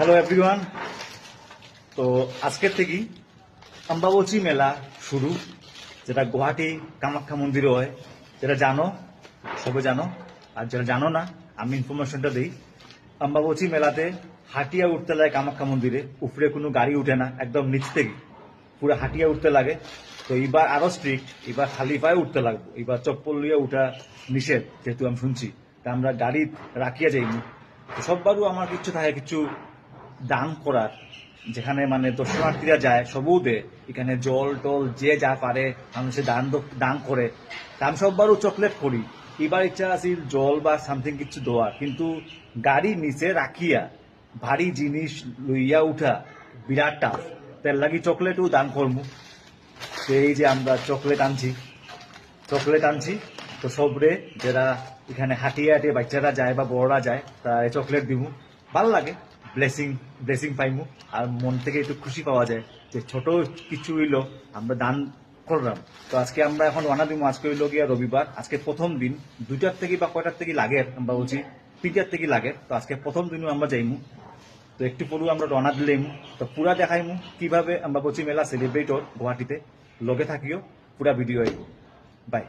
Hello everyone. তো আজকের থেকেই অম্বাবচী মেলা শুরু, যেটা গুয়াহাটি কামাখ্যা মন্দিরে হয়। যেটা জানো, সবে জানো, আর যারা জানো না আমি ইনফরমেশনটা দিই। অম্বাবচী মেলাতে হাটিয়া উঠতে লাগে কামাখ্যা মন্দিরে, উপরে কোনো গাড়ি উঠে না, একদম নিচ থেকে পুরো হাটিয়া উঠতে লাগে। তো এবার আরো স্ট্রিক্ট, এবার খালি পায়ে উঠতে লাগবে, এবার চপ্পল লিয়ে উঠা নিষেধ, যেহেতু আমি শুনছি। তা আমরা গাড়ি রাখিয়া যাইনি। তো সববারও আমার কিছু থাকে, কিছু দান করার, যেখানে মানে দর্শনার্থীরা যায় সবও দেয়, এখানে জল টল যে যা পারে মানুষে দান করে। তা আমি সববারও চকলেট করি। এবার ইচ্ছা আছে জল বা সামথিং কিছু দেওয়ার, কিন্তু গাড়ি নিচে রাখিয়া ভারী জিনিস লইয়া উঠা বিরাট টাফ। তার লাগি চকলেটও দান করবো। তো এই যে আমরা চকলেট আনছি। তো সবরে যারা এখানে হাঁটিয়ে হাঁটিয়ে বাচ্চারা যায় বা বড়রা যায়, তা চকলেট দিব। ভালো লাগে, ব্লেসিং পাইমু, আর মন থেকে একটু খুশি পাওয়া যায় যে ছোট কিছু হইলো আমরা দান করলাম। তো আজকে আমরা এখন রানা দিব। আজকে হইলো গিয়া রবিবার, আজকে প্রথম দিন। 2টার থেকে বা কয়টার থেকে লাগে আমরা বলছি 3টার থেকে লাগে। তো আজকে প্রথম দিনও আমরা যাইমু। তো একটু পরেও আমরা রওনা দিলাম। তো পুরা দেখাইমু কিভাবে আমরা বলছি মেলা সেলিব্রেট গুয়াহাটিতে। লগে থাকিও, পুরা ভিডিও আইব। বাই।